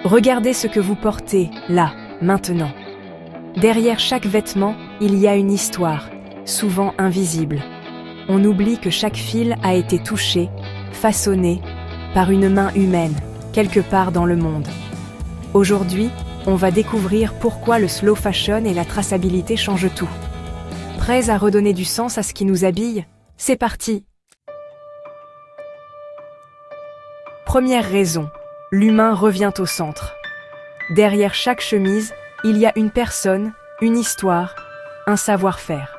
Regardez ce que vous portez, là, maintenant. Derrière chaque vêtement, il y a une histoire, souvent invisible. On oublie que chaque fil a été touché, façonné, par une main humaine, quelque part dans le monde. Aujourd'hui, on va découvrir pourquoi le slow fashion et la traçabilité changent tout. Prêts à redonner du sens à ce qui nous habille? C'est parti! Première raison, l'humain revient au centre. Derrière chaque chemise, il y a une personne, une histoire, un savoir-faire.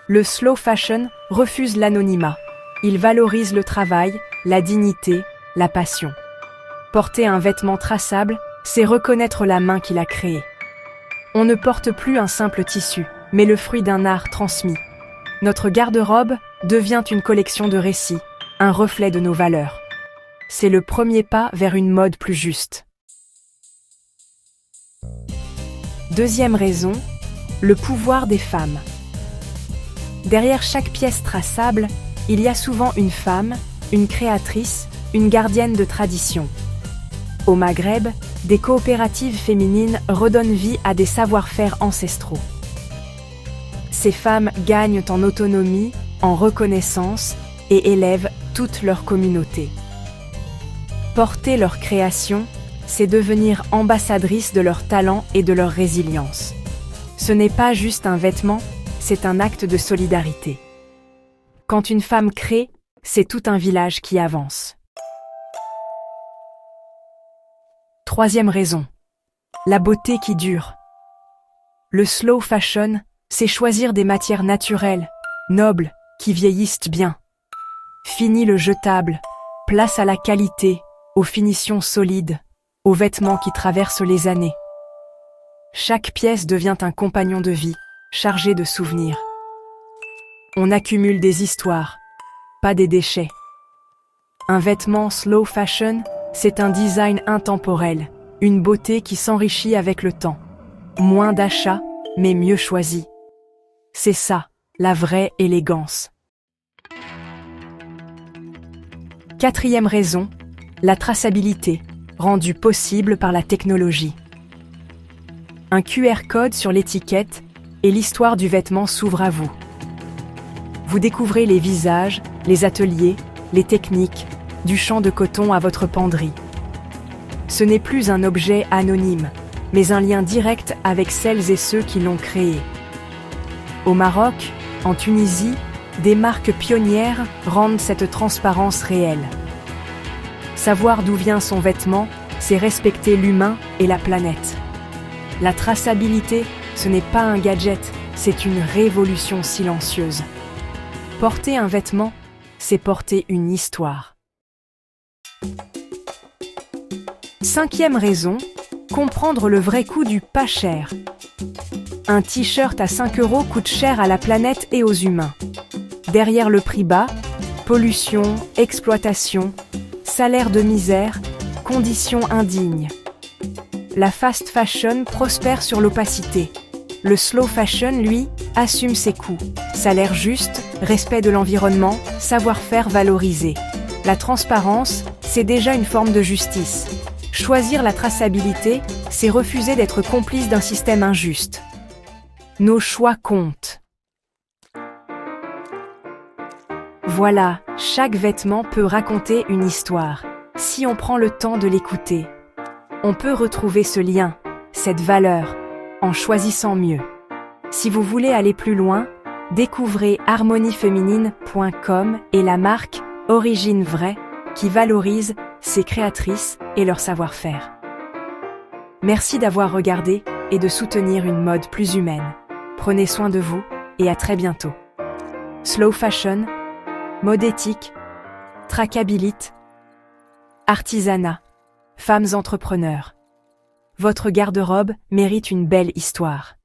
Le slow fashion refuse l'anonymat. Il valorise le travail, la dignité, la passion. Porter un vêtement traçable, c'est reconnaître la main qui l'a créé. On ne porte plus un simple tissu, mais le fruit d'un art transmis. Notre garde-robe devient une collection de récits, un reflet de nos valeurs. C'est le premier pas vers une mode plus juste. Deuxième raison, le pouvoir des femmes. Derrière chaque pièce traçable, il y a souvent une femme, une créatrice, une gardienne de tradition. Au Maghreb, des coopératives féminines redonnent vie à des savoir-faire ancestraux. Ces femmes gagnent en autonomie, en reconnaissance et élèvent toute leur communauté. Porter leur création, c'est devenir ambassadrice de leur talent et de leur résilience. Ce n'est pas juste un vêtement, c'est un acte de solidarité. Quand une femme crée, c'est tout un village qui avance. Troisième raison, la beauté qui dure. Le slow fashion, c'est choisir des matières naturelles, nobles, qui vieillissent bien. Fini le jetable, place à la qualité, aux finitions solides, aux vêtements qui traversent les années. Chaque pièce devient un compagnon de vie, chargé de souvenirs. On accumule des histoires, pas des déchets. Un vêtement slow fashion, c'est un design intemporel, une beauté qui s'enrichit avec le temps. Moins d'achats, mais mieux choisi. C'est ça, la vraie élégance. Quatrième raison, la traçabilité, rendue possible par la technologie. Un QR code sur l'étiquette et l'histoire du vêtement s'ouvre à vous. Vous découvrez les visages, les ateliers, les techniques, du champ de coton à votre penderie. Ce n'est plus un objet anonyme, mais un lien direct avec celles et ceux qui l'ont créé. Au Maroc, en Tunisie, des marques pionnières rendent cette transparence réelle. Savoir d'où vient son vêtement, c'est respecter l'humain et la planète. La traçabilité, ce n'est pas un gadget, c'est une révolution silencieuse. Porter un vêtement, c'est porter une histoire. Cinquième raison, comprendre le vrai coût du pas cher. Un t-shirt à 5 € coûte cher à la planète et aux humains. Derrière le prix bas, pollution, exploitation, salaire de misère, conditions indignes. La fast fashion prospère sur l'opacité. Le slow fashion, lui, assume ses coûts. Salaire juste, respect de l'environnement, savoir-faire valorisé. La transparence, c'est déjà une forme de justice. Choisir la traçabilité, c'est refuser d'être complice d'un système injuste. Nos choix comptent. Voilà, chaque vêtement peut raconter une histoire, si on prend le temps de l'écouter. On peut retrouver ce lien, cette valeur, en choisissant mieux. Si vous voulez aller plus loin, découvrez harmonieféminine.com et la marque Origine Vraie qui valorise ses créatrices et leur savoir-faire. Merci d'avoir regardé et de soutenir une mode plus humaine. Prenez soin de vous et à très bientôt. Slow fashion, mode éthique, traçabilité, artisanat, femmes entrepreneurs. Votre garde-robe mérite une belle histoire.